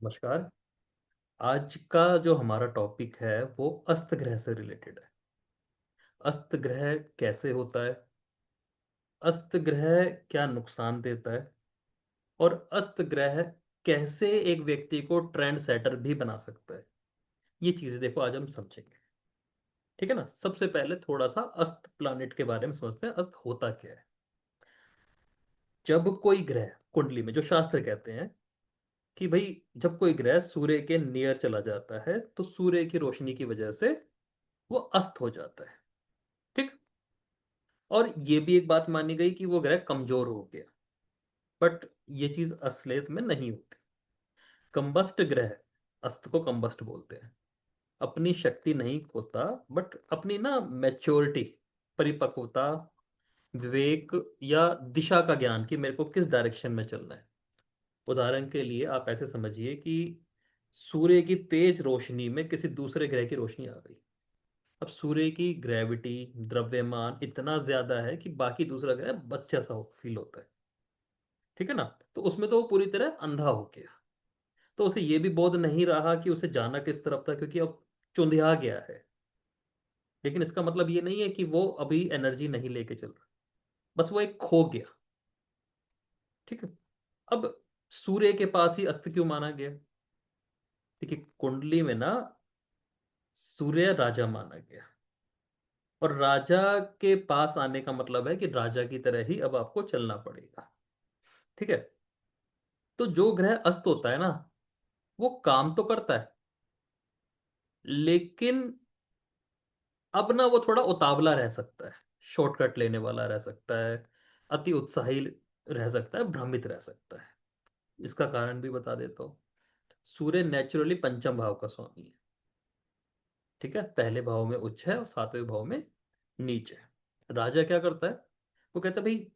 नमस्कार। आज का जो हमारा टॉपिक है वो अस्त ग्रह से रिलेटेड है। अस्त ग्रह कैसे होता है? अस्त ग्रह क्या नुकसान देता है? और अस्त ग्रह कैसे एक व्यक्ति को ट्रेंड सेटर भी बना सकता है? ये चीजें देखो आज हम समझेंगे। ठीक है ना? सबसे पहले थोड़ा सा अस्त प्लानिट के बारे में समझते हैं। अस्त होता क्या है? जब कोई ग्रह कुंडली में, जो शास्त्र कहते हैं कि भाई, जब कोई ग्रह सूर्य के नियर चला जाता है तो सूर्य की रोशनी की वजह से वो अस्त हो जाता है। ठीक। और ये भी एक बात मानी गई कि वो ग्रह कमजोर हो गया। बट ये चीज असलियत में नहीं होती। कंबस्ट ग्रह, अस्त को कंबस्ट बोलते हैं, अपनी शक्ति नहीं खोता, बट अपनी ना मैच्योरिटी, परिपक्वता, विवेक या दिशा का ज्ञान कि मेरे को किस डायरेक्शन में चलना है। उदाहरण के लिए आप ऐसे समझिए कि सूर्य की तेज रोशनी में किसी दूसरे ग्रह की रोशनी आ गई। अब सूर्य की ग्रेविटी, द्रव्यमान इतना ज्यादा है कि बाकी दूसरा ग्रह बच्चा सा फील होता है। ठीक है ना? तो उसमें तो वो पूरी तरह अंधा हो गया। तो उसे ये भी बोध नहीं रहा कि उसे जाना किस तरफ था, क्योंकि अब चुंधिया गया है। लेकिन इसका मतलब ये नहीं है कि वो अभी एनर्जी नहीं लेके चल रहा, बस वो एक खो गया। ठीक है। अब सूर्य के पास ही अस्त क्यों माना गया? देखिए, कुंडली में ना सूर्य राजा माना गया। और राजा के पास आने का मतलब है कि राजा की तरह ही अब आपको चलना पड़ेगा। ठीक है। तो जो ग्रह अस्त होता है ना, वो काम तो करता है, लेकिन अब ना वो थोड़ा उतावला रह सकता है, शॉर्टकट लेने वाला रह सकता है, अति उत्साही रह सकता है, भ्रमित रह सकता है। इसका कारण भी बता देता हूँ। सूर्य नेचुरली पंचम भाव का स्वामी है। ठीक है, पहले भाव में उच्च है और सातवें भाव में नीच है। राजा क्या करता है? वो कहता है भाई,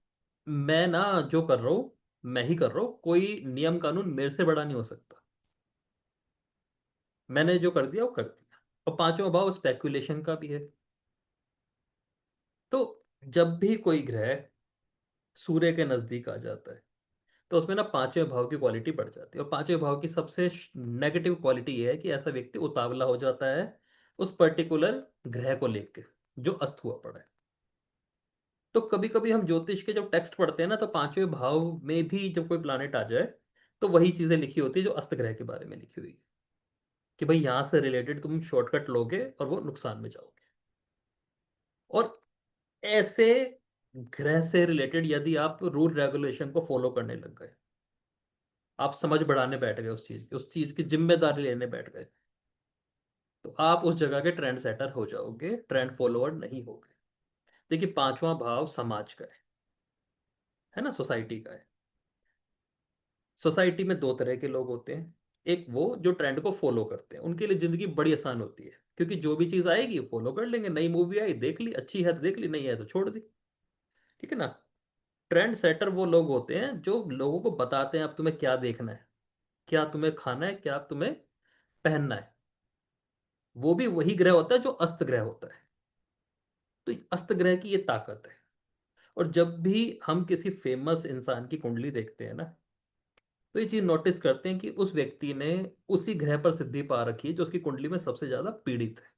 मैं ना जो कर रहा हूं, मैं ही कर रहा हूं, कोई नियम कानून मेरे से बड़ा नहीं हो सकता। मैंने जो कर दिया वो कर दिया। और पांचवा भाव स्पेकुलेशन का भी है। तो जब भी कोई ग्रह सूर्य के नजदीक आ जाता है तो उसमें ना पांचवें भाव की क्वालिटी बढ़ जाती है। और पांचवें भाव की सबसे नेगेटिव क्वालिटी ये है कि ऐसा व्यक्ति उतावला हो जाता है उस पर्टिकुलर ग्रह को लेकर जो अस्त हुआ पड़ा है। तो कभी कभी हम ज्योतिष के जब टेक्स्ट पढ़ते हैं ना, तो पांचवें भाव में भी जब कोई प्लानिट आ जाए तो वही चीजें लिखी होती है जो अस्त ग्रह के बारे में लिखी हुई है, कि भाई यहां से रिलेटेड तुम शॉर्टकट लोगे और वो नुकसान में जाओगे। और ऐसे ग्रह से रिलेटेड यदि आप रूल रेगुलेशन को फॉलो करने लग गए, आप समझ बढ़ाने बैठ गए उस चीज की जिम्मेदारी लेने बैठ गए, तो आप उस जगह के ट्रेंड सेटर हो जाओगे, ट्रेंड फॉलोअर नहीं होगे। देखिए, पांचवा भाव समाज का है ना, सोसाइटी का है। सोसाइटी में दो तरह के लोग होते हैं। एक वो जो ट्रेंड को फॉलो करते हैं, उनके लिए जिंदगी बड़ी आसान होती है, क्योंकि जो भी चीज आएगी फॉलो कर लेंगे। नई मूवी आई, देख ली, अच्छी है तो देख ली, नहीं है तो छोड़ दी। ठीक है ना? ट्रेंड सेटर वो लोग होते हैं जो लोगों को बताते हैं अब तुम्हें क्या देखना है, क्या तुम्हें खाना है, क्या तुम्हें पहनना है। वो भी वही ग्रह होता है जो अस्त ग्रह होता है। तो अस्त ग्रह की ये ताकत है। और जब भी हम किसी फेमस इंसान की कुंडली देखते हैं ना, तो ये चीज नोटिस करते हैं कि उस व्यक्ति ने उसी ग्रह पर सिद्धि पा रखी है जो उसकी कुंडली में सबसे ज्यादा पीड़ित है।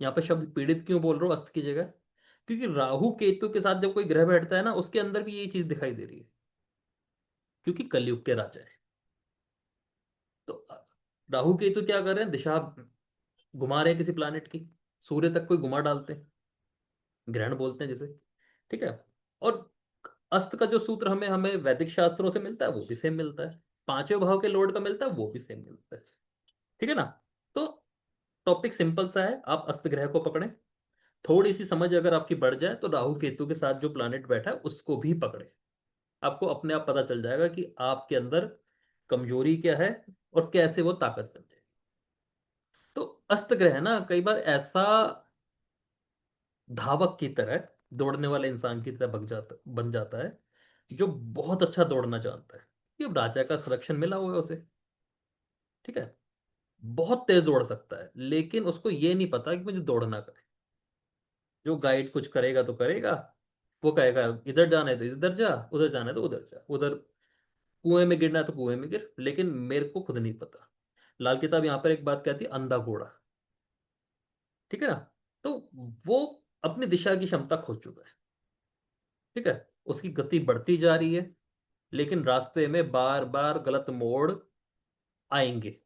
यहाँ पे शब्द पीड़ित क्यों बोल रहा हूँ अस्त की जगह? क्योंकि राहु केतु के साथ जब कोई ग्रह बैठता है ना, उसके अंदर भी यही चीज दिखाई दे रही है, क्योंकि कलयुग के राजा है। तो राहु केतु क्या कर रहे हैं? दिशा घुमा रहे हैं किसी प्लानिट की, सूर्य तक कोई घुमा डालते हैं, ग्रहण बोलते हैं जिसे। ठीक है। और अस्त का जो सूत्र हमें हमें वैदिक शास्त्रों से मिलता है वो भी सेम मिलता है, पांचवें भाव के लॉर्ड का मिलता है वो भी सेम मिलता है। ठीक है ना? तो टॉपिक सिंपल सा है, आप अस्त ग्रह को पकड़ें। थोड़ी सी समझ अगर आपकी बढ़ जाए तो राहु केतु के साथ जो प्लानिट बैठा है उसको भी पकड़े। आपको अपने आप पता चल जाएगा कि आपके अंदर कमजोरी क्या है और कैसे वो ताकत बन जाए। तो अस्त ग्रह ना कई बार ऐसा धावक की तरह, दौड़ने वाले इंसान की तरह बन जाता है, जो बहुत अच्छा दौड़ना जानता है। कि अब राजा का संरक्षण मिला हुआ है उसे। ठीक है। बहुत तेज दौड़ सकता है, लेकिन उसको ये नहीं पता कि मुझे दौड़ना है। जो गाइड कुछ करेगा तो करेगा, वो कहेगा इधर जाना है तो इधर जा, उधर जाना है तो उधर जा, उधर कुएं में गिरना है तो कुएं में गिर, लेकिन मेरे को खुद नहीं पता। लाल किताब यहाँ पर एक बात कहती है, अंधा घोड़ा। ठीक है ना? तो वो अपनी दिशा की क्षमता खो चुका है। ठीक है, उसकी गति बढ़ती जा रही है, लेकिन रास्ते में बार बार गलत मोड़ आएंगे,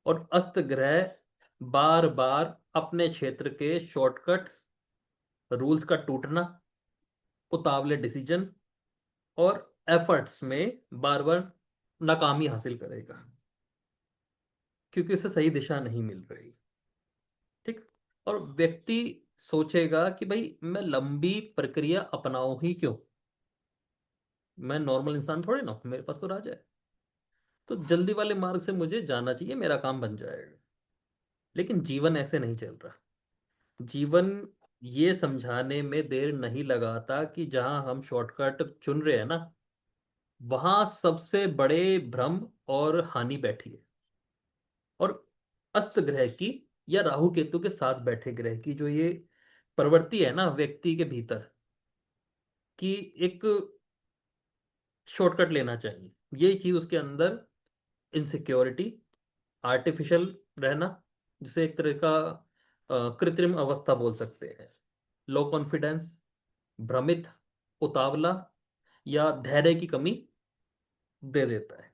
और अस्त ग्रह बार बार अपने क्षेत्र के शॉर्टकट, रूल्स का टूटना, उतावले डिसीजन और एफर्ट्स में बार बार नाकामी हासिल करेगा, क्योंकि उसे सही दिशा नहीं मिल रही। ठीक। और व्यक्ति सोचेगा कि भाई मैं लंबी प्रक्रिया अपनाऊं ही क्यों, मैं नॉर्मल इंसान थोड़े ना हूं, मेरे पास तो राज है। तो जल्दी वाले मार्ग से मुझे जाना चाहिए, मेरा काम बन जाएगा। लेकिन जीवन ऐसे नहीं चल रहा। जीवन ये समझाने में देर नहीं लगाता कि जहां हम शॉर्टकट चुन रहे हैं ना, वहां सबसे बड़े भ्रम और हानि बैठी है। और अस्त ग्रह की, या राहु केतु के साथ बैठे ग्रह की जो ये प्रवृत्ति है ना व्यक्ति के भीतर, कि एक शॉर्टकट लेना चाहिए, यही चीज उसके अंदर इनसिक्योरिटी, आर्टिफिशियल रहना, जिसे एक तरह का कृत्रिम अवस्था बोल सकते हैं, लो कॉन्फिडेंस, भ्रमित, उतावला, या धैर्य की कमी दे देता है।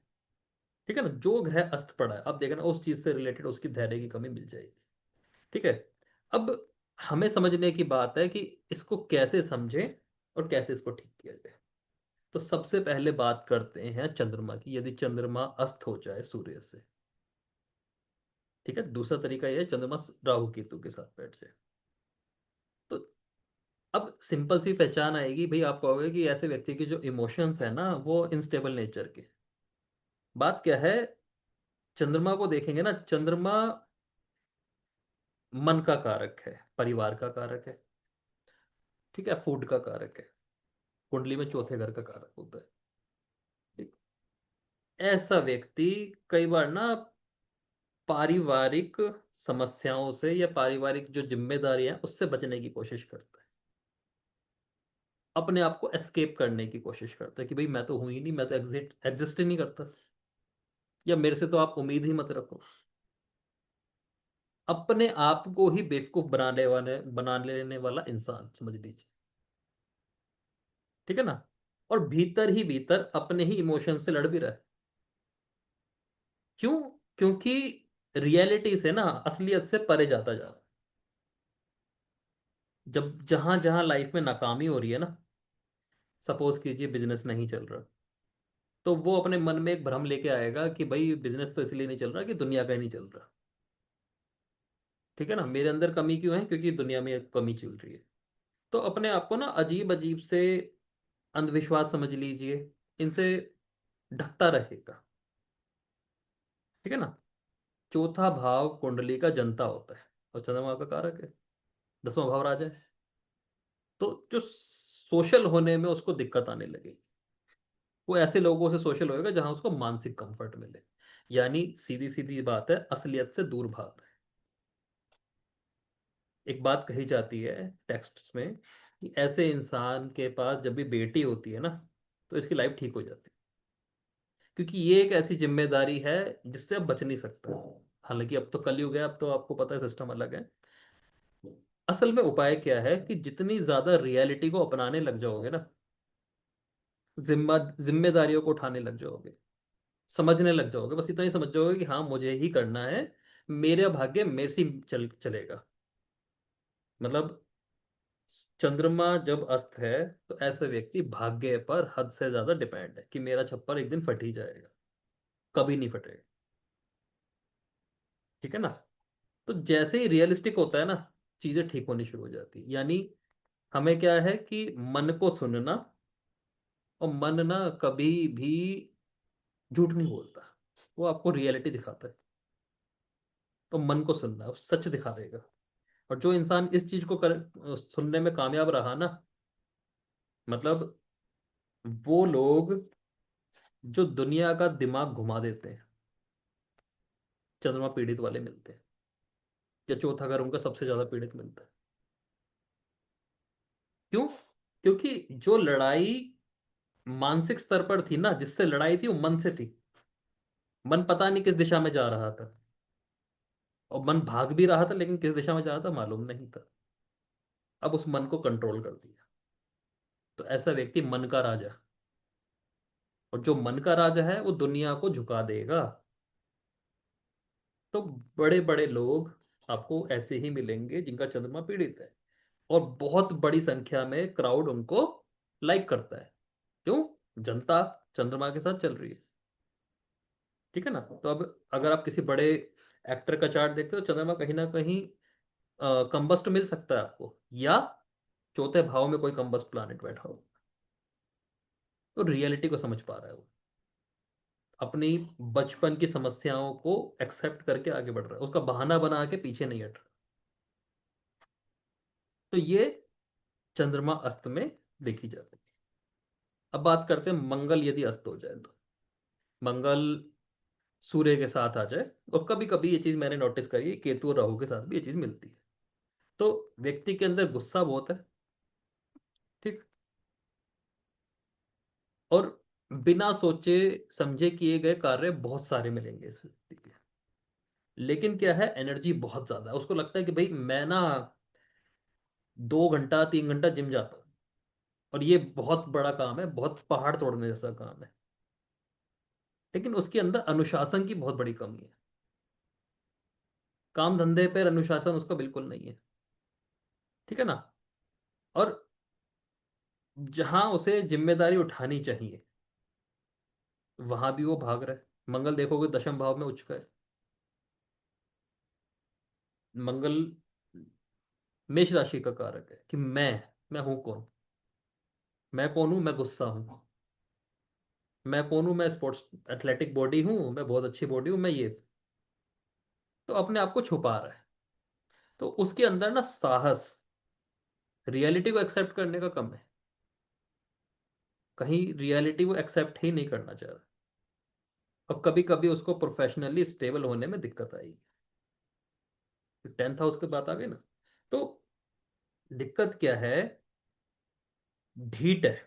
ठीक है ना? जो ग्रह अस्त पड़ा है, अब देखना उस चीज से रिलेटेड उसकी धैर्य की कमी मिल जाएगी। ठीक है। अब हमें समझने की बात है कि इसको कैसे समझें और कैसे इसको ठीक किया जाए। तो सबसे पहले बात करते हैं चंद्रमा की। यदि चंद्रमा अस्त हो जाए सूर्य से, ठीक है, दूसरा तरीका यह है चंद्रमा राहु केतु के साथ बैठ जाए। तो अब सिंपल सी पहचान आएगी भाई, आप कहोगे कि ऐसे व्यक्ति के जो इमोशंस है ना वो इनस्टेबल नेचर के। बात क्या है, चंद्रमा को देखेंगे ना, चंद्रमा मन का कारक है, परिवार का कारक है, ठीक है, फूड का कारक है, कुंडली में चौथे घर का कारक होता है। ठीक। ऐसा व्यक्ति कई बार ना पारिवारिक समस्याओं से या पारिवारिक जो जिम्मेदारी है उससे बचने की कोशिश करता है, अपने आप को एस्केप करने की कोशिश करता है कि भाई मैं तो हूं ही नहीं, मैं तो एग्जिस्ट ही नहीं करता, या मेरे से तो आप उम्मीद ही मत रखो। अपने आप को ही बेवकूफ बना लेने वाला इंसान समझ लीजिए। ठीक है ना? और भीतर ही भीतर अपने ही इमोशन से लड़ भी रहा है। क्यों? क्योंकि रियलिटी से ना, असलियत से परे जाता जा रहा है। जब जहां जहां लाइफ में नाकामी हो रही है ना, सपोज कीजिए बिजनेस नहीं चल रहा, तो वो अपने मन में एक भ्रम लेके आएगा कि भाई बिजनेस तो इसलिए नहीं चल रहा कि दुनिया का ही नहीं चल रहा। ठीक है ना? मेरे अंदर कमी क्यों है? क्योंकि दुनिया में एक कमी चल रही है। तो अपने आप को ना अजीब अजीब से अंधविश्वास समझ लीजिए, इनसे ढकता रहेगा। ठीक है ना? चौथा भाव कुंडली का जनता होता है, और चंद्रमा का कारक है, 10वां भाव राजा है। तो जो सोशल होने में उसको दिक्कत आने लगेगी, वो ऐसे लोगों से सोशल होएगा जहां उसको मानसिक कंफर्ट मिले। यानी सीधी सीधी बात है, असलियत से दूर भाग रहे हैं। एक बात कही जाती है टेक्स्ट में कि ऐसे इंसान के पास जब भी बेटी होती है ना, तो इसकी लाइफ ठीक हो जाती है, क्योंकि ये एक ऐसी जिम्मेदारी है जिससे अब बच नहीं सकता। हालांकि अब तो कलयुग है, अब तो आपको पता है सिस्टम अलग है। असल में उपाय क्या है कि जितनी ज्यादा रियलिटी को अपनाने लग जाओगे ना, जिम्मेदारियों को उठाने लग जाओगे, समझने लग जाओगे, बस इतना ही समझ जाओगे कि हाँ मुझे ही करना है, मेरा भाग्य मेरे से ही चलेगा। मतलब चंद्रमा जब अस्त है, तो ऐसे व्यक्ति भाग्य पर हद से ज्यादा डिपेंड है कि मेरा छप्पर एक दिन फट ही जाएगा, कभी नहीं फटेगा। ठीक है ना? तो जैसे ही रियलिस्टिक होता है ना, चीजें ठीक होनी शुरू हो जाती है। यानी हमें क्या है कि मन को सुनना, और मन ना कभी भी झूठ नहीं बोलता, वो आपको रियलिटी दिखाता है। तो मन को सुनना, वो सच दिखा देगा। और जो इंसान इस चीज को सुनने में कामयाब रहा ना, मतलब वो लोग जो दुनिया का दिमाग घुमा देते हैं, चंद्रमा पीड़ित वाले मिलते हैं, या चौथा घर उनका सबसे ज्यादा पीड़ित मिलता है। क्यों? क्योंकि जो लड़ाई मानसिक स्तर पर थी ना, जिससे लड़ाई थी वो मन से थी। मन पता नहीं किस दिशा में जा रहा था, और मन भाग भी रहा था, लेकिन किस दिशा में जा रहा था मालूम नहीं था। अब उस मन को कंट्रोल कर दिया। तो ऐसा व्यक्ति मन का राजा। और जो मन का राजा है वो दुनिया को झुका देगा। तो बड़े बड़े लोग आपको ऐसे ही मिलेंगे जिनका चंद्रमा पीड़ित है, और बहुत बड़ी संख्या में क्राउड उनको लाइक करता है। क्यों? जनता चंद्रमा के साथ चल रही है। ठीक है ना? तो अब अगर आप किसी बड़े एक्टर का चार्ट देखते हो, चंद्रमा कहीं ना कहीं कंबस्ट मिल सकता है आपको, या चौथे भाव में कोई कंबस्ट प्लैनेट बैठा हो। तो रियलिटी को समझ पा रहा है वो, अपनी बचपन की समस्याओं को एक्सेप्ट करके आगे बढ़ रहा है, उसका बहाना बना के पीछे नहीं हट रहा। तो ये चंद्रमा अस्त में देखी जाती है। अब बात करते हैं मंगल यदि अस्त हो जाए तो। मंगल सूर्य के साथ आ जाए, और कभी कभी ये चीज मैंने नोटिस करी है, केतु और राहु के साथ भी ये चीज मिलती है। तो व्यक्ति के अंदर गुस्सा बहुत है। ठीक। और बिना सोचे समझे किए गए कार्य बहुत सारे मिलेंगे इस व्यक्ति के। लेकिन क्या है, एनर्जी बहुत ज्यादा है। उसको लगता है कि भाई मैं ना 2 घंटा 3 घंटा जिम जाता हूँ, और ये बहुत बड़ा काम है, बहुत पहाड़ तोड़ने जैसा काम है। लेकिन उसके अंदर अनुशासन की बहुत बड़ी कमी है। काम धंधे पर अनुशासन उसका बिल्कुल नहीं है। ठीक है ना? और जहां उसे जिम्मेदारी उठानी चाहिए, वहां भी वो भाग रहा है। मंगल देखोगे दशम भाव में उच्च का है। मंगल मेष राशि का कारक है कि मैं हूं कौन। मैं कौन हूं? मैं गुस्सा हूं। मैं कौन हूं? मैं स्पोर्ट्स एथलेटिक बॉडी हूं, मैं बहुत अच्छी बॉडी हूं, मैं ये। तो अपने आप को छुपा रहा है। तो उसके अंदर ना साहस, रियलिटी को एक्सेप्ट करने का कम है। कहीं रियलिटी वो एक्सेप्ट ही नहीं करना चाह रहा। और कभी कभी उसको प्रोफेशनली स्टेबल होने में दिक्कत आएगी। 10th हाउस की बात आ गई ना। तो दिक्कत क्या है? ढीठ है।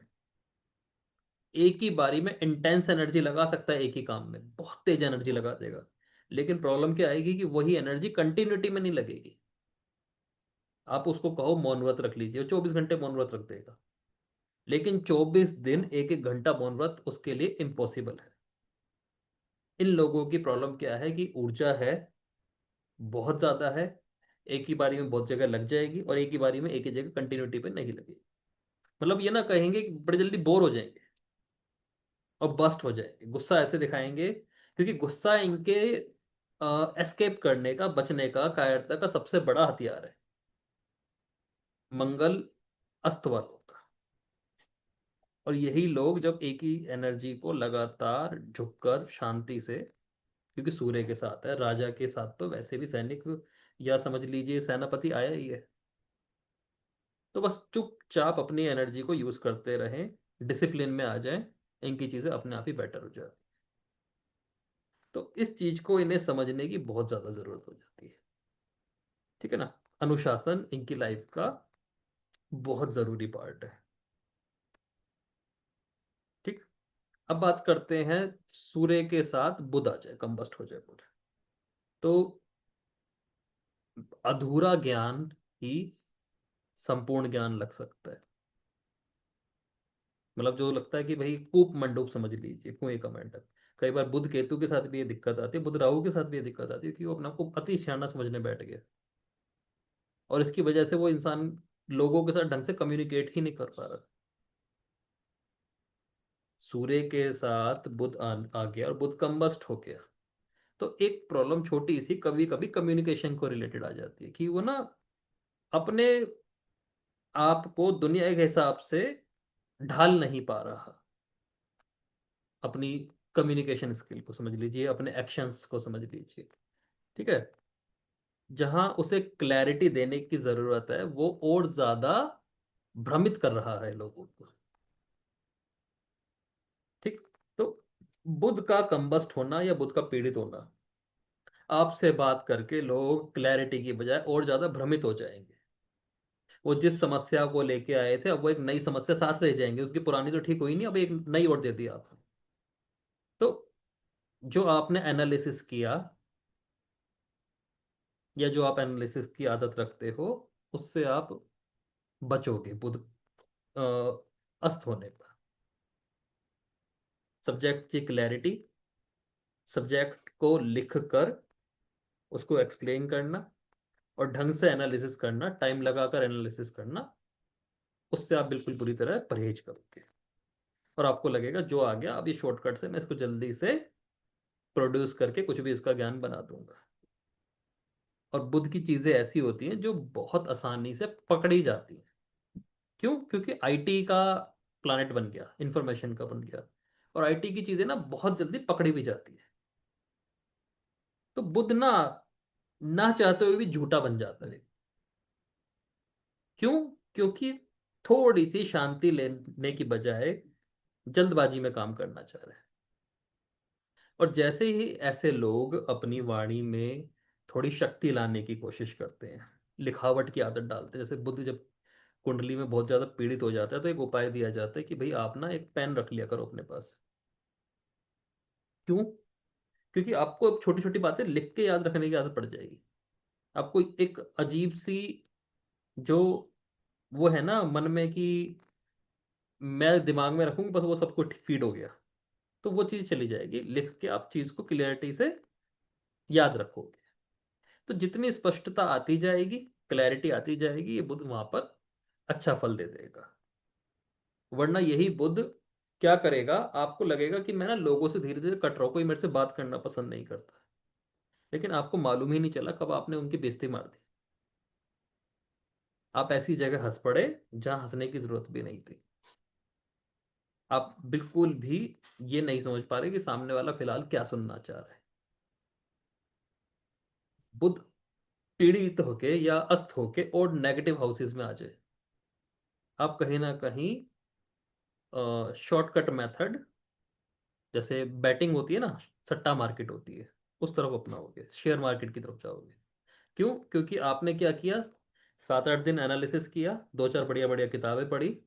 एक ही बारी में इंटेंस एनर्जी लगा सकता है, एक ही काम में बहुत तेज एनर्जी लगा देगा। लेकिन प्रॉब्लम क्या आएगी कि वही एनर्जी कंटिन्यूटी में नहीं लगेगी। आप उसको कहो मौन व्रत रख लीजिए, 24 घंटे मौन व्रत रख देगा। लेकिन 24 दिन 1 1 घंटा मौन व्रत उसके लिए इम्पॉसिबल है। इन लोगों की प्रॉब्लम क्या है कि ऊर्जा है, बहुत ज्यादा है। एक ही बारी में बहुत जगह लग जाएगी, और एक ही बारी में एक ही जगह कंटिन्यूटी पे नहीं लगेगी। मतलब ये ना कहेंगे कि बड़े जल्दी बोर हो जाएंगे और बस्ट हो जाएंगे, गुस्सा ऐसे दिखाएंगे। क्योंकि गुस्सा इनके एस्केप करने का, बचने का, कायरता का सबसे बड़ा हथियार है। मंगल अस्त वालों का। और यही लोग जब एक ही एनर्जी को लगातार झुककर शांति से, क्योंकि सूर्य के साथ है, राजा के साथ तो वैसे भी सैनिक या समझ लीजिए सेनापति आया ही है। तो बस चुपचाप अपनी एनर्जी को यूज करते रहें, डिसिप्लिन में आ जाएं, इनकी चीजें अपने आप ही बेटर हो जाती। तो इस चीज को इन्हें समझने की बहुत ज्यादा जरूरत हो जाती है। ठीक है ना? अनुशासन इनकी लाइफ का बहुत जरूरी पार्ट है। ठीक। अब बात करते हैं, सूर्य के साथ बुध आ जाए, कंबस्ट हो जाए बुध, तो अधूरा ज्ञान ही संपूर्ण ज्ञान लग सकता है। मतलब जो लगता है कि भाई कूप मंडूक समझ लीजिए, कुएं का मेंढक। कई बार बुध केतु के साथ भी ये दिक्कत आती है, बुध राहु के साथ भी ये दिक्कत आती है कि वो अपने आप को अति सियाना समझने बैठ गया। और इसकी वजह से वो इंसान लोगों के साथ ढंग से कम्युनिकेट ही नहीं कर पा रहा। सूर्य के साथ बुध आ गया और बुध कंबस्ट हो गया। तो एक प्रॉब्लम छोटी सी कभी कभी कम्युनिकेशन को रिलेटेड आ जाती है कि वो ना अपने आप को दुनिया के हिसाब से ढाल नहीं पा रहा। अपनी कम्युनिकेशन स्किल को समझ लीजिए, अपने एक्शंस को समझ लीजिए। ठीक है? जहां उसे क्लैरिटी देने की जरूरत है, वो और ज्यादा भ्रमित कर रहा है लोगों को। ठीक। तो बुध का कंबस्ट होना या बुध का पीड़ित होना, आपसे बात करके लोग क्लैरिटी की बजाय और ज्यादा भ्रमित हो जाएंगे। वो जिस समस्या को लेके आए थे, अब वो एक नई समस्या साथ ले जाएंगे, उसकी पुरानी तो ठीक हुई नहीं, अब एक नई और दे दी आपने। तो जो आपने एनालिसिस किया, या जो आप एनालिसिस की आदत रखते हो, उससे आप बचोगे बुध अस्त होने पर। सब्जेक्ट की क्लैरिटी, सब्जेक्ट को लिख कर उसको एक्सप्लेन करना, और ढंग से एनालिसिस करना, टाइम लगाकर एनालिसिस करना, उससे आप बिल्कुल पूरी तरह परहेज करोगे। और आपको लगेगा जो आ गया, अब ये शॉर्टकट से मैं इसको जल्दी से प्रोड्यूस करके कुछ भी इसका ज्ञान बना दूंगा। और बुद्ध की चीजें ऐसी होती हैं जो बहुत आसानी से पकड़ी जाती हैं। क्यों? क्योंकि आईटी का प्लानट बन गया, इंफॉर्मेशन का बन गया, और आईटी की चीजें ना बहुत जल्दी पकड़ी भी जाती है। तो बुद्ध ना ना चाहते हुए भी झूठा बन जाता है। क्यों? क्योंकि थोड़ी सी शांति लेने की बजाय जल्दबाजी में काम करना चाह रहे हैं। और जैसे ही ऐसे लोग अपनी वाणी में थोड़ी शक्ति लाने की कोशिश करते हैं, लिखावट की आदत डालते हैं, जैसे बुद्ध जब कुंडली में बहुत ज्यादा पीड़ित हो जाता है तो एक उपाय दिया जाता है कि भाई आप ना एक पेन रख लिया करो अपने पास। क्यों? क्योंकि आपको अब छोटी छोटी बातें लिख के याद रखने की आदत पड़ जाएगी। आपको एक अजीब सी जो वो है ना मन में कि मैं दिमाग में रखूंगा बस वो सब कुछ फीड हो गया, तो वो चीज चली जाएगी। लिख के आप चीज को क्लियरिटी से याद रखोगे, तो जितनी स्पष्टता आती जाएगी, क्लैरिटी आती जाएगी, ये बुद्ध वहां पर अच्छा फल दे देगा। वरना यही बुद्ध क्या करेगा, आपको लगेगा कि मैं ना लोगों से धीरे धीरे कट रहा हूं, कोई मेरे से बात करना पसंद नहीं करता, लेकिन आपको मालूम ही नहीं चला कब आपने उनकी बेइज्जती मार दी। आप ऐसी जगह हंस पड़े जहां हंसने की जरूरत भी नहीं थी। आप बिल्कुल भी ये नहीं समझ पा रहे कि सामने वाला फिलहाल क्या सुनना चाह रहा है। बुद्ध पीड़ित होके या अस्त होके और नेगेटिव हाउसेस में आ जाए, आप कहीं ना कहीं शॉर्टकट मेथड, जैसे बैटिंग होती है ना, सट्टा मार्केट होती है, उस तरफ अपनाओगे, शेयर मार्केट की तरफ जाओगे। क्यों? क्योंकि आपने क्या किया, 7-8 दिन एनालिसिस किया, दो चार बढ़िया बढ़िया किताबें पढ़ी,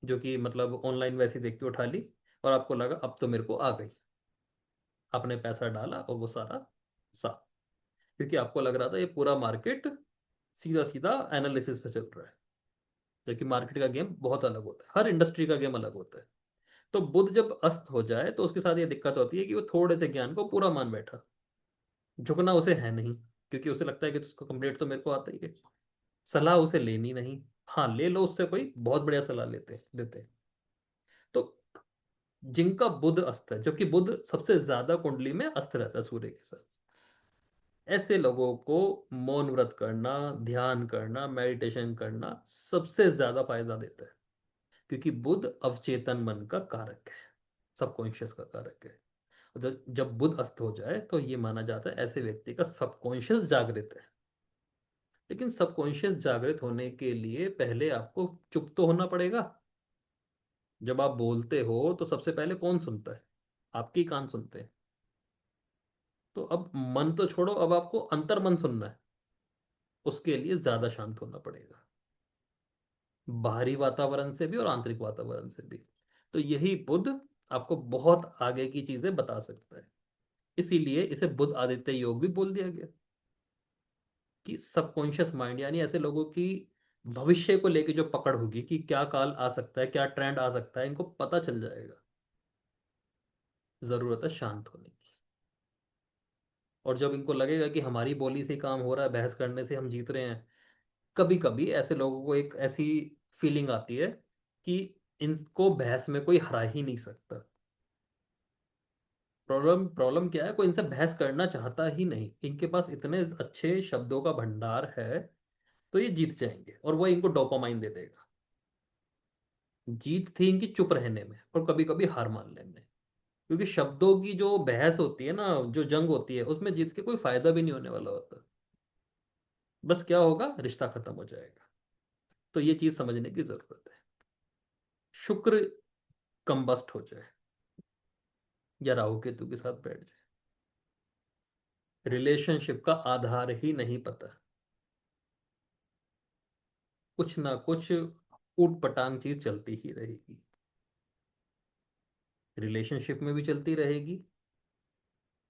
जो कि मतलब ऑनलाइन वैसे ही देख के उठा ली, और आपको लगा अब तो मेरे को आ गई। आपने पैसा डाला और वो सारा साफ, क्योंकि आपको लग रहा था ये पूरा मार्केट सीधा सीधा एनालिसिस पे चल रहा है। जबकि मार्केट का गेम बहुत अलग होता है, हर इंडस्ट्री का गेम अलग होता है। तो बुद्ध जब अस्त हो जाए तो उसके साथ ये दिक्कत होती है कि वो थोड़े से ज्ञान को पूरा मान बैठा। झुकना उसे है नहीं, क्योंकि उसे लगता है कि उसको कंप्लीट तो मेरे को आता ही है। सलाह उसे लेनी नहीं। हाँ, ले लो उससे, कोई बहुत बढ़िया सलाह लेते देते। तो जिनका बुध अस्त है, जबकि बुध सबसे ज्यादा कुंडली में अस्त रहता है सूर्य के साथ, ऐसे लोगों को मौन व्रत करना, ध्यान करना, मेडिटेशन करना सबसे ज्यादा फायदा देता है। क्योंकि बुध अवचेतन मन का कारक है, सबकॉन्शियस का कारक है। और जब बुध अस्त हो जाए तो ये माना जाता है ऐसे व्यक्ति का सबकॉन्शियस जागृत है। लेकिन सबकॉन्शियस जागृत होने के लिए पहले आपको चुप तो होना पड़ेगा। जब आप बोलते हो तो सबसे पहले कौन सुनता है? आपके ही कान सुनते हैं। तो अब मन तो छोड़ो, अब आपको अंतर मन सुनना है। उसके लिए ज्यादा शांत होना पड़ेगा, बाहरी वातावरण से भी और आंतरिक वातावरण से भी। तो यही बुद्ध आपको बहुत आगे की चीजें बता सकता है। इसीलिए इसे बुद्ध आदित्य योग भी बोल दिया गया, कि सबकॉन्शियस माइंड, यानी ऐसे लोगों की भविष्य को लेके जो पकड़ होगी कि क्या काल आ सकता है, क्या ट्रेंड आ सकता है, इनको पता चल जाएगा। जरूरत है शांत होने की। और जब इनको लगेगा कि हमारी बोली से ही काम हो रहा है, बहस करने से हम जीत रहे हैं, कभी कभी ऐसे लोगों को एक ऐसी फीलिंग आती है कि इनको बहस में कोई हरा ही नहीं सकता। प्रॉब्लम प्रॉब्लम क्या है, कोई इनसे बहस करना चाहता ही नहीं, इनके पास इतने अच्छे शब्दों का भंडार है, तो ये जीत जाएंगे, और वो इनको डोपामाइन दे देगा। जीत थी इनकी चुप रहने में और कभी कभी हार मानने में। क्योंकि शब्दों की जो बहस होती है ना, जो जंग होती है, उसमें जीत के कोई फायदा भी नहीं होने वाला होता। बस क्या होगा, रिश्ता खत्म हो जाएगा। तो ये चीज समझने की जरूरत है। शुक्र कंबस्ट हो जाए या राहु केतु के साथ बैठ जाए, रिलेशनशिप का आधार ही नहीं पता। कुछ ना कुछ ऊट पटांग चीज चलती ही रहेगी। रिलेशनशिप में भी चलती रहेगी,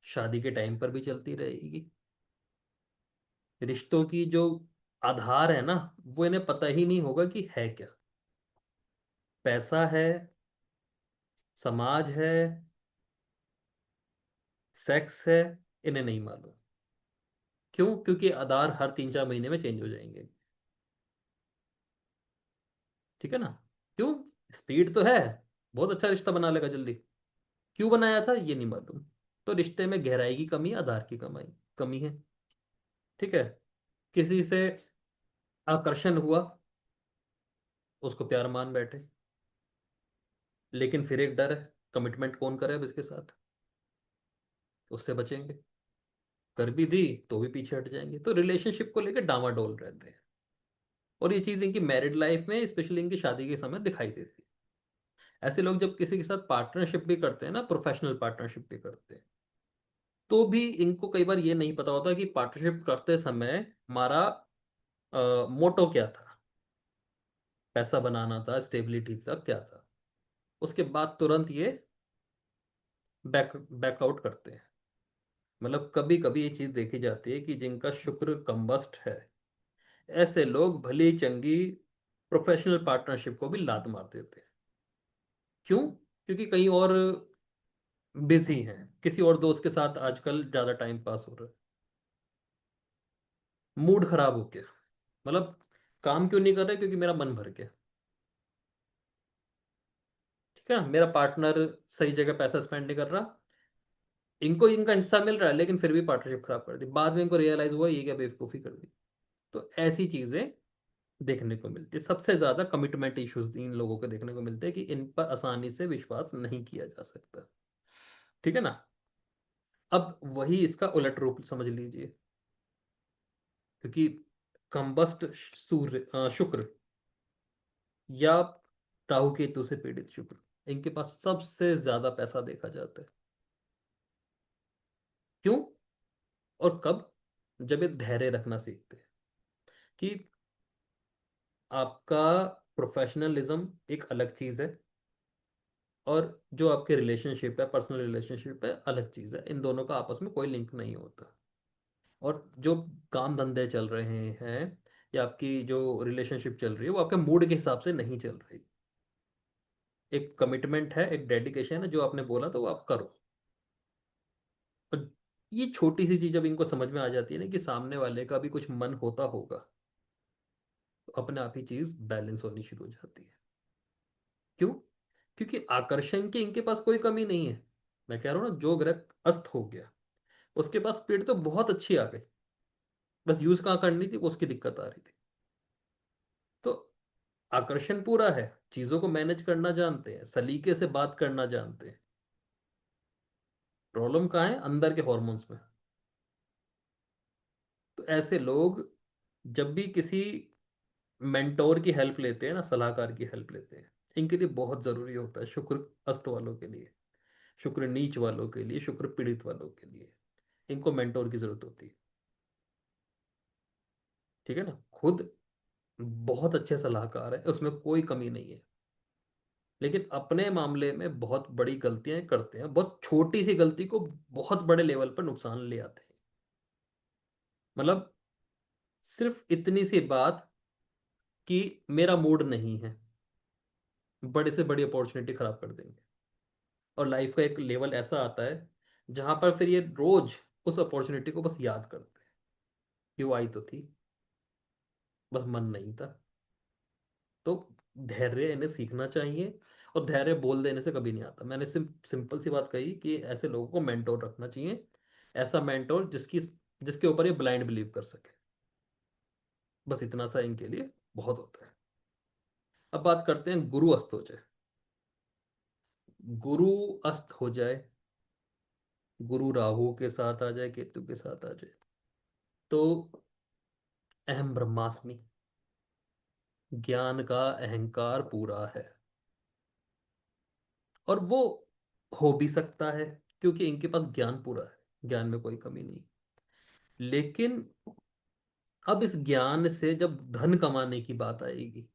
शादी के टाइम पर भी चलती रहेगी। रिश्तों की जो आधार है ना, वो इन्हें पता ही नहीं होगा कि है क्या। पैसा है, समाज है, सेक्स है, इन्हें नहीं मालूम। क्यों? क्योंकि आधार हर 3-4 महीने में चेंज हो जाएंगे। ठीक है ना? क्यों? स्पीड तो है, बहुत अच्छा रिश्ता बना लेगा जल्दी। क्यों बनाया था ये नहीं मालूम। तो रिश्ते में गहराई की कमी, आधार की कमाई कमी है। ठीक है? किसी से आकर्षण हुआ, उसको प्यार मान बैठे, लेकिन फिर एक डर है, कमिटमेंट कौन करे अब इसके साथ, उससे बचेंगे। कर भी दी तो भी पीछे हट जाएंगे, तो रिलेशनशिप को लेकर डामाडोल रहते हैं। और ये चीज इनकी मैरिड लाइफ में, स्पेशली इनकी शादी के समय दिखाई देती है। ऐसे लोग जब किसी के साथ पार्टनरशिप भी करते हैं ना, प्रोफेशनल पार्टनरशिप भी करते हैं, तो भी इनको कई बार ये नहीं पता होता कि पार्टनरशिप करते समय हमारा मोटो क्या था। पैसा बनाना था, स्टेबिलिटी था, क्या था। उसके बाद तुरंत ये बैकआउट करते हैं। मतलब कभी कभी ये चीज देखी जाती है कि जिनका शुक्र कंबस्ट है, ऐसे लोग भली चंगी प्रोफेशनल पार्टनरशिप को भी लात मार देते हैं। क्यों? क्योंकि कहीं और बिजी हैं, किसी और दोस्त के साथ आजकल ज्यादा टाइम पास हो रहा है। मूड खराब हो गया, मतलब काम क्यों नहीं कर रहे? क्योंकि मेरा मन भर गया। ठीक है ना? मेरा पार्टनर सही जगह पैसा स्पेंड नहीं कर रहा, इनको इनका हिस्सा मिल रहा है, लेकिन फिर भी पार्टनरशिप खराब कर दी। बाद में इनको रियलाइज हुआ ये क्या बेवकूफ़ी कर दी। तो ऐसी चीजें देखने को मिलती है। सबसे ज्यादा कमिटमेंट इश्यूज इन लोगों को देखने को मिलते हैं कि इन पर आसानी से विश्वास नहीं किया जा सकता। ठीक है ना? अब वही इसका उलट रूप समझ लीजिए। क्योंकि कंबस्ट सूर्य शुक्र, या राहु केतु से पीड़ित शुक्र, इनके पास सबसे ज्यादा पैसा देखा जाता है। क्यों और कब? जब ये धैर्य रखना सीखते हैं कि आपका प्रोफेशनलिज्म एक अलग चीज है, और जो आपके रिलेशनशिप है, पर्सनल रिलेशनशिप है, अलग चीज है। इन दोनों का आपस में कोई लिंक नहीं होता। और जो काम धंधे चल रहे हैं, या आपकी जो रिलेशनशिप चल रही है, वो आपके मूड के हिसाब से नहीं चल रही। एक कमिटमेंट है, एक डेडिकेशन है, जो आपने बोला तो वो आप करो। और ये छोटी सी चीज जब इनको समझ में आ जाती है ना कि सामने वाले का भी कुछ मन होता होगा, तो अपने आप ही चीज बैलेंस होनी शुरू हो जाती है। क्यों? क्योंकि आकर्षण की इनके पास कोई कमी नहीं है। मैं कह रहा हूं ना, जो ग्रह अस्त हो गया, उसके पास स्पीड तो बहुत अच्छी आ गई, बस यूज कहाँ करनी थी वो उसकी दिक्कत आ रही थी। तो आकर्षण पूरा है, चीजों को मैनेज करना जानते हैं, सलीके से बात करना जानते हैं। प्रॉब्लम कहाँ है? अंदर के हॉर्मोन्स में। तो ऐसे लोग जब भी किसी मेंटोर की हेल्प लेते हैं ना, सलाहकार की हेल्प लेते हैं, इनके लिए बहुत जरूरी होता है, शुक्र अस्त वालों के लिए, शुक्र नीच वालों के लिए, शुक्र पीड़ित वालों के लिए, इनको मेंटोर की जरूरत होती है। ठीक है ना? खुद बहुत अच्छे सलाहकार है, उसमें कोई कमी नहीं है, लेकिन अपने मामले में बहुत बड़ी गलतियां करते हैं। बहुत छोटी सी गलती को बहुत बड़े लेवल पर नुकसान ले आते हैं। मतलब सिर्फ इतनी सी बात कि मेरा मूड नहीं है, बड़े से बड़ी अपॉर्चुनिटी खराब कर देंगे। और लाइफ का एक लेवल ऐसा आता है जहां पर फिर ये रोज उस अपॉर्चुनिटी को बस याद करते हैं कि वो आई तो थी, बस मन नहीं था। तो धैर्य इन्हें सीखना चाहिए। और धैर्य बोल देने से कभी नहीं आता। मैंने सिंपल सी बात कही कि ऐसे लोगों को मेंटोर रखना चाहिए। ऐसा मेंटोर जिसके ऊपर ये ब्लाइंड बिलीव कर सके। बस इतना सा इनके लिए बहुत होता है। अब बात करते हैं गुरु अस्त हो जाए। गुरु अस्त हो जाए, गुरु राहु के साथ आ जाए, केतु के साथ आ जाए, तो अहम ब्रह्मास्मि, ज्ञान का अहंकार पूरा है। और वो हो भी सकता है क्योंकि इनके पास ज्ञान पूरा है, ज्ञान में कोई कमी नहीं। लेकिन अब इस ज्ञान से जब धन कमाने की बात आएगी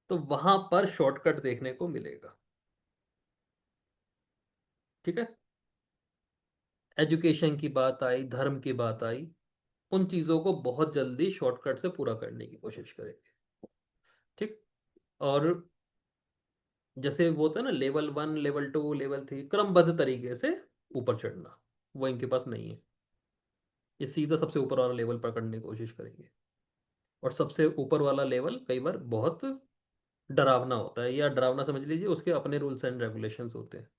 तो वहां पर शॉर्टकट देखने को मिलेगा। ठीक है। एजुकेशन की बात आई, धर्म की बात आई, उन चीजों को बहुत जल्दी शॉर्टकट से पूरा करने की कोशिश करेंगे। ठीक। और जैसे वो होता है ना, लेवल 1, लेवल 2, लेवल 3, क्रमबद्ध तरीके से ऊपर चढ़ना, वो इनके पास नहीं है। ये सीधा सबसे ऊपर वाला लेवल पकड़ने की कोशिश करेंगे। और सबसे ऊपर वाला लेवल कई बार बहुत डरावना होता है, या डरावना समझ लीजिए, उसके अपने रूल्स एंड रेगुलेशंस होते हैं।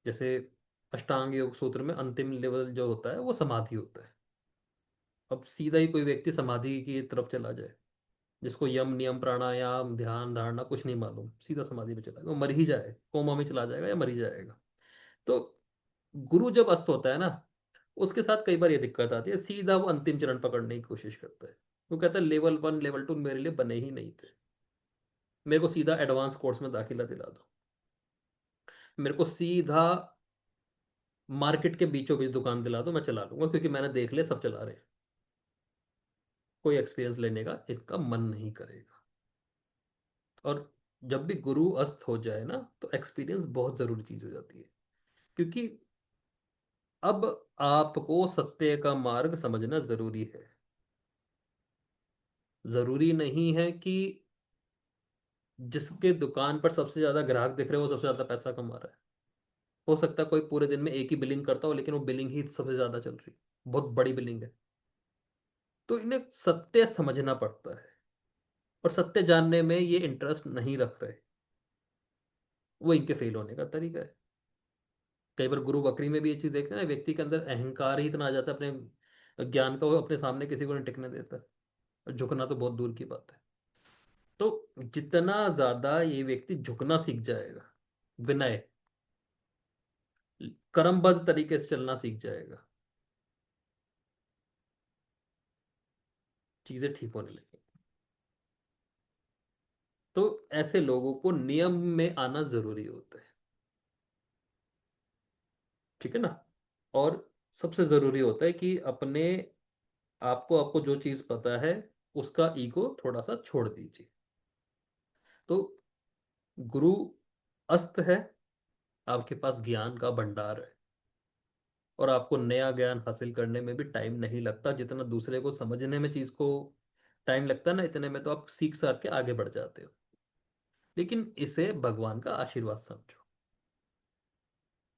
जैसे अष्टांग योग सूत्र में अंतिम लेवल जो होता है वो समाधि होता है। अब सीधा ही कोई व्यक्ति समाधि की तरफ चला जाए, जिसको यम नियम प्राणायाम ध्यान धारणा कुछ नहीं मालूम, सीधा समाधि में चला जाए, वो मर ही जाए, कोमा में चला जाएगा या मर ही जाएगा। तो गुरु जब अस्त होता है ना, उसके साथ कई बार ये दिक्कत आती है, सीधा वो अंतिम चरण पकड़ने की कोशिश करता है। वो कहता है लेवल 1 लेवल 2 मेरे लिए बने ही नहीं थे, मेरे को सीधा एडवांस कोर्स में दाखिला दिला दो, मेरे को सीधा मार्केट के बीचों बीच दुकान दिला दो, मैं चला लूंगा, क्योंकि मैंने देख लिया सब चला रहे हैं। कोई एक्सपीरियंस लेने का इसका मन नहीं करेगा। और जब भी गुरु अस्त हो जाए ना, तो एक्सपीरियंस बहुत जरूरी चीज हो जाती है। क्योंकि अब आपको सत्य का मार्ग समझना जरूरी है। जरूरी नहीं है कि जिसके दुकान पर सबसे ज्यादा ग्राहक दिख रहे हो वो सबसे ज्यादा पैसा कमा रहा है। हो सकता है कोई पूरे दिन में एक ही बिलिंग करता हो, लेकिन वो बिलिंग ही सबसे ज्यादा चल रही, बहुत बड़ी बिलिंग है। तो इन्हें सत्य समझना पड़ता है, और सत्य जानने में ये इंटरेस्ट नहीं रख रहे, वो इनके फेल होने का तरीका है। कई बार गुरु बकरी में भी ये चीज देखते हैं ना, व्यक्ति के अंदर अहंकार ही इतना आ जाता है अपने ज्ञान का, वो अपने सामने किसी को नहीं टिकने देता, और झुकना तो बहुत दूर की बात है। तो जितना ज्यादा ये व्यक्ति झुकना सीख जाएगा, विनय, कर्मबद्ध तरीके से चलना सीख जाएगा, चीजें ठीक होने लगेंगी। तो ऐसे लोगों को नियम में आना जरूरी होता है। ठीक है ना। और सबसे जरूरी होता है कि अपने आपको आपको जो चीज पता है उसका ईगो थोड़ा सा छोड़ दीजिए। तो गुरु अस्त है, आपके पास ज्ञान का भंडार है, और आपको नया ज्ञान हासिल करने में भी टाइम नहीं लगता, जितना दूसरे को समझने में चीज को टाइम लगता है ना, इतने में तो आप सीख साख के आगे बढ़ जाते हो। लेकिन इसे भगवान का आशीर्वाद समझो।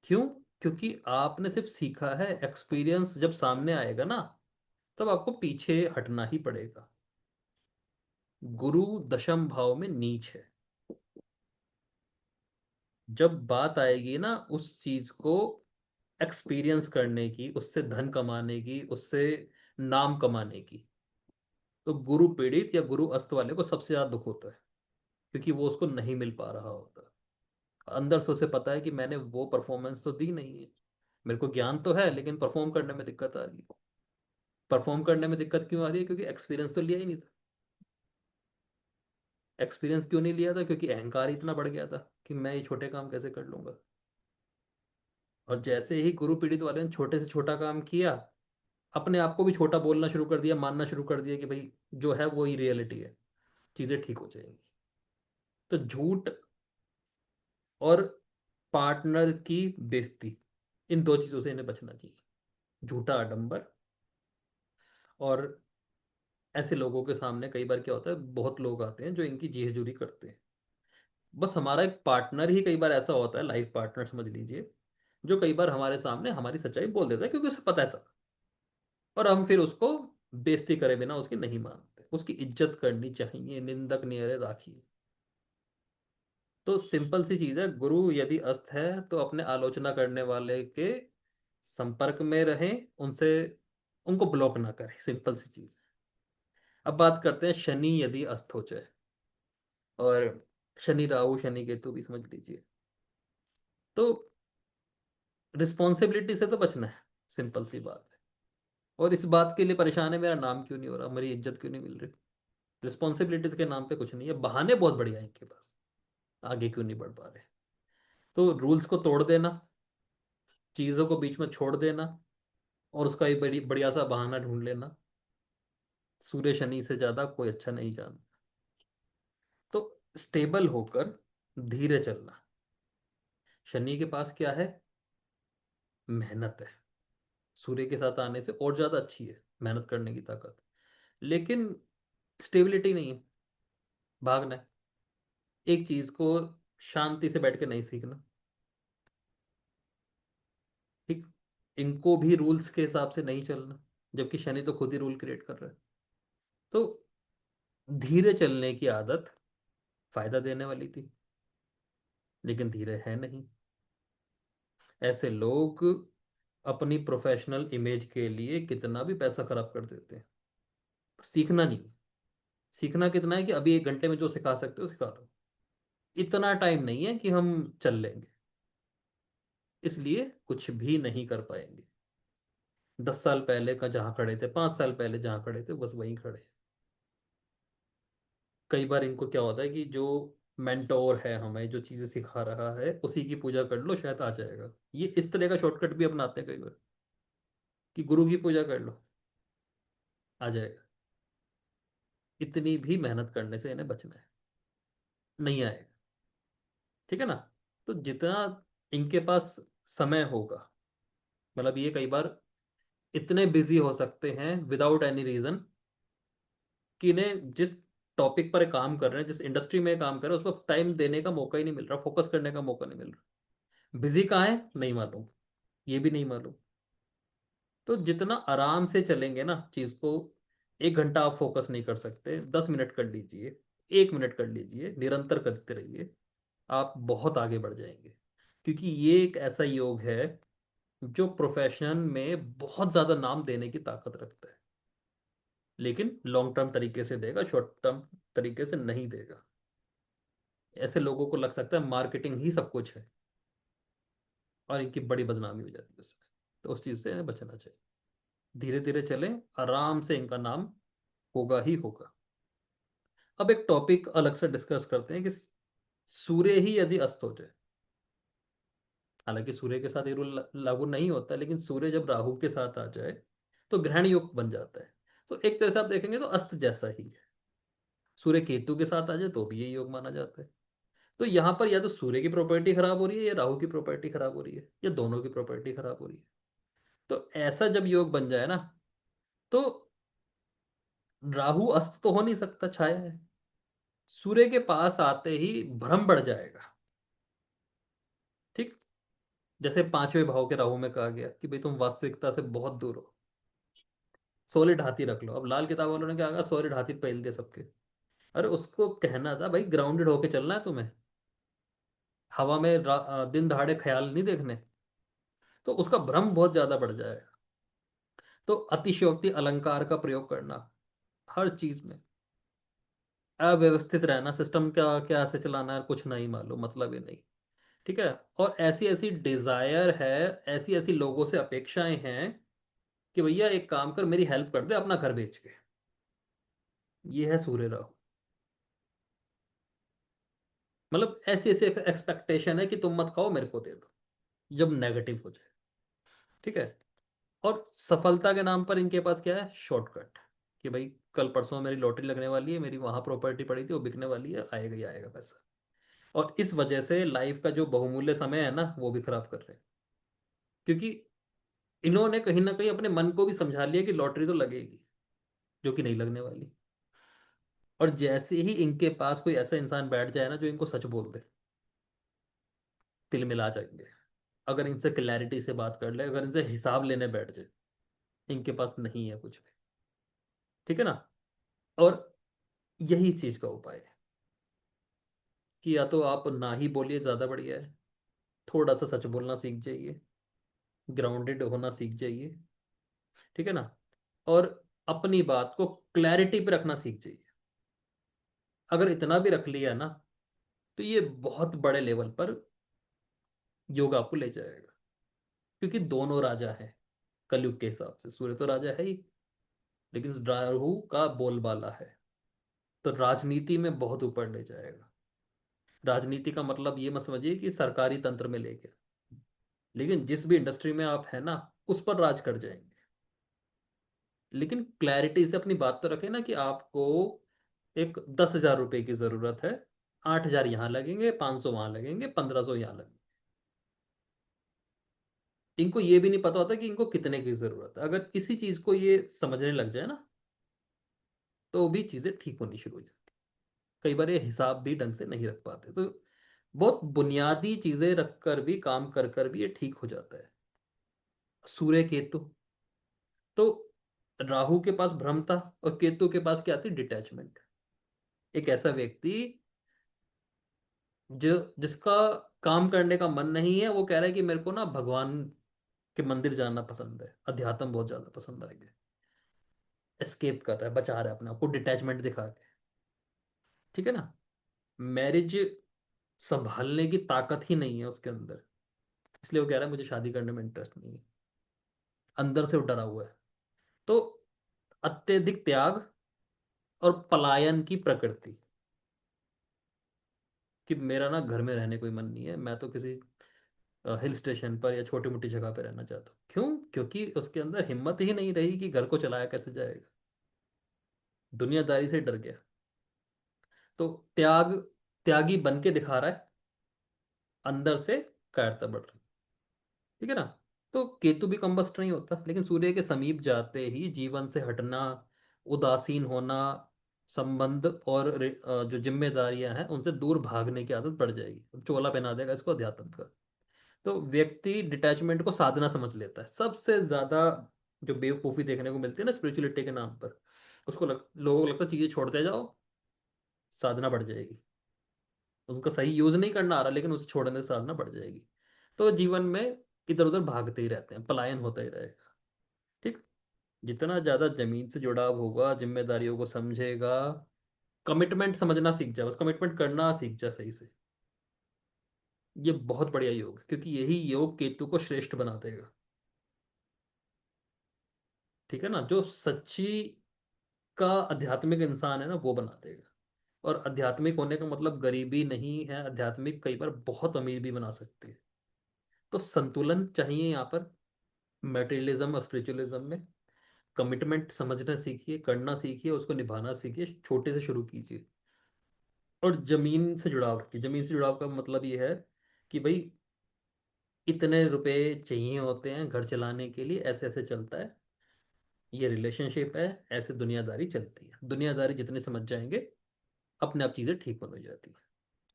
क्यों? क्योंकि आपने सिर्फ सीखा है, एक्सपीरियंस जब सामने आएगा ना, तब आपको पीछे हटना ही पड़ेगा। गुरु दशम भाव में नीच है। जब बात आएगी ना उस चीज को एक्सपीरियंस करने की, उससे धन कमाने की, उससे नाम कमाने की, तो गुरु पीड़ित या गुरु अस्त वाले को सबसे ज्यादा दुख होता है, क्योंकि वो उसको नहीं मिल पा रहा होता। अंदर से उसे पता है कि मैंने वो परफॉर्मेंस तो दी नहीं है, मेरे को ज्ञान तो है लेकिन परफॉर्म करने में दिक्कत आ रही है। परफॉर्म करने में दिक्कत क्यों आ रही है? क्योंकि एक्सपीरियंस तो लिया ही नहीं था। एक्सपीरियंस क्यों नहीं लिया था? क्योंकि अहंकार इतना बढ़ गया था कि मैं ये छोटे काम कैसे कर लूंगा। और जैसे ही गुरु पीड़ित वाले ने छोटे से छोटा काम किया, अपने आप को भी छोटा बोलना शुरू कर दिया, मानना शुरू कर दिया कि भाई जो है वो ही रियलिटी है, चीजें ठीक हो जाएंगी। तो झूठ और पार्टनर की बेइज्जती, इन दो चीजों से इन्हें बचना चाहिए। झूठा आडंबर, और ऐसे लोगों के सामने कई बार क्या होता है, बहुत लोग आते हैं जो इनकी जी हजूरी करते हैं। बस हमारा एक पार्टनर ही कई बार ऐसा होता है, लाइफ पार्टनर समझ लीजिए, जो कई बार हमारे सामने हमारी सच्चाई बोल देता है, क्योंकि उसे पता है सब, और हम फिर उसको बेइज्जती करे बिना उसकी नहीं मानते। उसकी इज्जत करनी चाहिए, निंदक नियरे राखी। तो सिंपल सी चीज है, गुरु यदि अस्त है तो अपने आलोचना करने वाले के संपर्क में रहें, उनसे उनको ब्लॉक ना करें, सिंपल सी चीज है। अब बात करते हैं शनि यदि अस्त हो जाए, और शनि राहु शनि केतु भी समझ लीजिए, तो रिस्पॉन्सिबिलिटी से तो बचना है, सिंपल सी बात है। और इस बात के लिए परेशान है मेरा नाम क्यों नहीं हो रहा, मेरी इज्जत क्यों नहीं मिल रही। रिस्पॉन्सिबिलिटीज के नाम पे कुछ नहीं है, बहाने बहुत बढ़िया है इनके पास, आगे क्यों नहीं बढ़ पा रहे। तो रूल्स को तोड़ देना, चीजों को बीच में छोड़ देना, और उसका एक बढ़िया सा बहाना ढूंढ लेना, सूर्य शनि से ज्यादा कोई अच्छा नहीं जानता। तो स्टेबल होकर धीरे चलना। शनि के पास क्या है? मेहनत है। सूर्य के साथ आने से और ज्यादा अच्छी है मेहनत करने की ताकत। लेकिन स्टेबिलिटी नहीं है, भागना है। एक चीज को शांति से बैठ के नहीं सीखना। ठीक। इनको भी रूल्स के हिसाब से नहीं चलना, जबकि शनि तो खुद ही रूल क्रिएट कर रहा है। तो धीरे चलने की आदत फायदा देने वाली थी, लेकिन धीरे है नहीं। ऐसे लोग अपनी प्रोफेशनल इमेज के लिए कितना भी पैसा खराब कर देते हैं। सीखना नहीं। सीखना कितना है कि अभी 1 घंटे में जो सिखा सकते हो सिखा दो। इतना टाइम नहीं है कि हम चल लेंगे, इसलिए कुछ भी नहीं कर पाएंगे। 10 साल पहले का जहां खड़े थे, 5 साल पहले जहां खड़े थे, बस वहीं खड़े हैं। कई बार इनको क्या होता है कि जो मेंटोर है हमें जो चीजें सिखा रहा है उसी की पूजा कर लो शायद आ जाएगा। ये इस तरह का शॉर्टकट भी अपनाते हैं कई बार, कि गुरु की पूजा कर लो आ जाएगा। इतनी भी मेहनत करने से इन्हें बचना है, नहीं आएगा। ठीक है ना? तो जितना इनके पास समय होगा, मतलब ये कई बार इतने बिजी हो सकते हैं विदाउट एनी रीजन कि इन्हें जिस टॉपिक पर काम कर रहे हैं, जिस इंडस्ट्री में काम कर रहे हैं, उस पर टाइम देने का मौका ही नहीं मिल रहा, फोकस करने का मौका नहीं मिल रहा। बिजी कहाँ है नहीं मालूम, ये भी नहीं मालूम। तो जितना आराम से चलेंगे ना चीज को, 1 घंटा आप फोकस नहीं कर सकते, 10 मिनट कर लीजिए, 1 मिनट कर लीजिए, निरंतर करते रहिए, आप बहुत आगे बढ़ जाएंगे। क्योंकि ये एक ऐसा योग है जो प्रोफेशन में बहुत ज्यादा नाम देने की ताकत रखता है, लेकिन लॉन्ग टर्म तरीके से देगा, शॉर्ट टर्म तरीके से नहीं देगा। ऐसे लोगों को लग सकता है मार्केटिंग ही सब कुछ है, और इनकी बड़ी बदनामी हो जाती है उसमें। तो उस चीज से इन्हें बचना चाहिए। धीरे धीरे चलें, आराम से इनका नाम होगा ही होगा। अब एक टॉपिक अलग से डिस्कस करते हैं कि सूर्य ही यदि अस्त हो जाए, हालांकि सूर्य के साथ ये रूल लागू नहीं होता, लेकिन सूर्य जब राहु के साथ आ जाए तो ग्रहण योग बन जाता है। तो एक तरह से आप देखेंगे तो अस्त जैसा ही है। सूर्य केतु के साथ आ जाए तो भी ये योग माना जाता है। तो यहां पर या तो सूर्य की प्रॉपर्टी खराब हो रही है, या राहु की प्रॉपर्टी खराब हो रही है, या दोनों की प्रॉपर्टी खराब हो रही है। तो ऐसा जब योग बन जाए ना, तो राहु अस्त तो हो नहीं सकता, छाया है। सूर्य के पास आते ही भ्रम बढ़ जाएगा। ठीक। जैसे 5वें भाव के राहु में कहा गया कि भाई तुम वास्तविकता से बहुत दूर हो, सॉलिड हाथी रख लो। अब लाल किताब वालों ने क्या कहा, सॉलिड हाथी पहल दिया सबके। अरे उसको कहना था भाई ग्राउंडेड होके चलना है तुम्हें, हवा में दिन दहाड़े ख्याल नहीं देखने। तो उसका भ्रम बहुत ज्यादा बढ़ जाएगा। तो अतिशयोक्ति अलंकार का प्रयोग करना हर चीज में, अव्यवस्थित रहना, सिस्टम क्या क्या से चलाना है कुछ नहीं मालूम, मतलब ही नहीं। ठीक है। और ऐसी ऐसी डिजायर है, ऐसी ऐसी लोगों से अपेक्षाएं हैं कि भैया एक काम कर मेरी हेल्प कर दे अपना घर बेच के। ये है सूर्य राहु। मतलब ऐसी ऐसी एक्सपेक्टेशन है कि तुम मत खाओ मेरे को दे दो, जब नेगेटिव हो जाए। ठीक है। और सफलता के नाम पर इनके पास क्या है, शॉर्टकट। कि भाई कल परसों मेरी लॉटरी लगने वाली है, मेरी वहां प्रॉपर्टी पड़ी थी वो बिकने वाली है, आएगा ही आएगा पैसा। और इस वजह से लाइफ का जो बहुमूल्य समय है ना वो भी खराब कर रहे हैं। क्योंकि इन्होंने कहीं ना कहीं अपने मन को भी समझा लिया कि लॉटरी तो लगेगी, जो कि नहीं लगने वाली। और जैसे ही इनके पास कोई ऐसा इंसान बैठ जाए ना जो इनको सच बोल दे, तिल मिला जाएंगे। अगर इनसे क्लैरिटी से बात कर ले, अगर इनसे हिसाब लेने बैठ जाए, इनके पास नहीं है कुछ भी। ठीक है ना? और यही चीज का उपाय है कि या तो आप ना ही बोलिए, ज्यादा बढ़िया है। थोड़ा सा सच बोलना सीख जाइए, ग्राउंडेड होना सीख जाइए। ठीक है ना? और अपनी बात को क्लैरिटी पे रखना सीख जाइए। अगर इतना भी रख लिया ना, तो ये बहुत बड़े लेवल पर योग आपको ले जाएगा। क्योंकि दोनों राजा हैं कलयुग के हिसाब से। सूर्य तो राजा है ही, लेकिन राहु का बोलबाला है, तो राजनीति में बहुत ऊपर ले जाएगा। राजनीति का मतलब ये मत समझिए कि सरकारी तंत्र में लेके, लेकिन जिस भी इंडस्ट्री में आप है ना, उस पर राज कर जाएंगे। लेकिन क्लैरिटी से अपनी बात तो रखें ना कि आपको एक 10,000 रुपए की जरूरत है, 8,000 यहाँ लगेंगे, 500 वहां लगेंगे, 1,500 यहाँ लगेंगे। इनको ये भी नहीं पता होता कि इनको कितने की जरूरत है। अगर इसी चीज को ये समझने लग जाए ना, तो भी चीजें ठीक होनी शुरू हो जाती। कई बार ये हिसाब भी ढंग से नहीं रख पाते, तो बहुत बुनियादी चीजें रखकर भी, काम कर कर भी ये ठीक हो जाता है। सूर्य केतु, तो राहु के पास भ्रम था और केतु के पास क्या थी, डिटैचमेंट। एक ऐसा व्यक्ति जो जिसका काम करने का मन नहीं है, वो कह रहा है कि मेरे को ना भगवान के मंदिर जाना पसंद है, अध्यात्म बहुत ज्यादा पसंद आएगा। एस्केप कर रहा है, बचा रहा है अपने आप को डिटैचमेंट दिखा के। ठीक है ना। मैरिज संभालने की ताकत ही नहीं है उसके अंदर, इसलिए वो कह रहा है मुझे शादी करने में इंटरेस्ट नहीं है। अंदर से वो डरा हुआ है। तो अत्यधिक त्याग और पलायन की प्रकृति, कि मेरा ना घर में रहने कोई मन नहीं है, मैं तो किसी हिल स्टेशन पर या छोटी मोटी जगह पे रहना चाहता हूँ। क्यों? क्योंकि उसके अंदर हिम्मत ही नहीं रही कि घर को चलाया कैसे जाएगा, दुनियादारी से डर गया। तो त्यागी बन के दिखा रहा है, अंदर से कायरता बढ़ रही। ठीक है ना। तो केतु भी कंबस्ट नहीं होता, लेकिन सूर्य के समीप जाते ही जीवन से हटना, उदासीन होना, संबंध और जो जिम्मेदारियां हैं उनसे दूर भागने की आदत पड़ जाएगी, चोला पहना देगा इसको अध्यात्म का। तो व्यक्ति डिटैचमेंट को साधना समझ लेता है। सबसे ज्यादा जो बेवकूफी देखने को मिलती है ना स्पिरिचुअलिटी के नाम पर, लोगों को लगता है चीजें छोड़ते जाओ, साधना बढ़ जाएगी। उनका सही यूज नहीं करना आ रहा, लेकिन उसे छोड़ने से साधना बढ़ जाएगी। तो जीवन में इधर उधर भागते ही रहते हैं, पलायन होता ही रहेगा। ठीक। जितना ज्यादा जमीन से जुड़ाव होगा, जिम्मेदारियों को समझेगा, कमिटमेंट समझना सीख जा, बस कमिटमेंट करना सीख जा सही से। ये बहुत बढ़िया योग है, क्योंकि यही योग केतु को श्रेष्ठ बना देगा। ठीक है ना। जो सच्ची का आध्यात्मिक इंसान है ना, वो बना देगा। और आध्यात्मिक होने का मतलब गरीबी नहीं है, आध्यात्मिक कई बार बहुत अमीर भी बना सकती है। तो संतुलन चाहिए यहाँ पर, मेटेरियलिज्म और स्पिरिचुअलिज्म में। कमिटमेंट समझना सीखिए, करना सीखिए, उसको निभाना सीखिए, छोटे से शुरू कीजिए। और जमीन से जुड़ाव रखिए। जमीन से जुड़ाव का मतलब ये है कि भाई इतने रुपए चाहिए होते हैं घर चलाने के लिए, ऐसे ऐसे चलता है, ये रिलेशनशिप है, ऐसे दुनियादारी चलती है। दुनियादारी जितने समझ जाएंगे, अपने आप चीजें ठीक होने जाती है।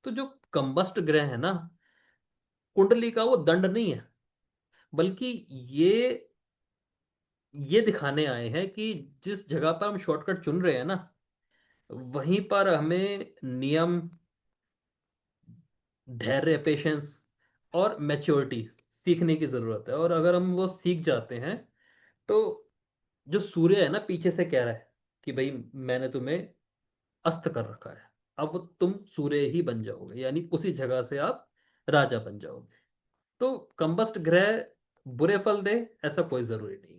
तो जो कंबस्ट ग्रह है ना, कुंडली का वो दंड नहीं है, बल्कि ये ये दिखाने आए हैं कि जिस जगह पर हम शॉर्टकट चुन रहे हैं ना, वहीं पर हमें नियम, धैर्य, पेशेंस और मैच्योरिटी सीखने की जरूरत है। और अगर हम वो सीख जाते हैं, तो जो सूर्य है ना पीछे से कह रहा है कि भाई मैंने तुम्हें अस्त कर रखा है, अब तुम सूर्य ही बन जाओगे, यानी उसी जगह से आप राजा बन जाओगे। तो कंबस्ट ग्रह बुरे फल दे, ऐसा कोई जरूरी नहीं।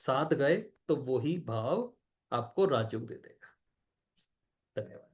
साथ गए तो वो ही भाव आपको राजयोग दे देगा। धन्यवाद।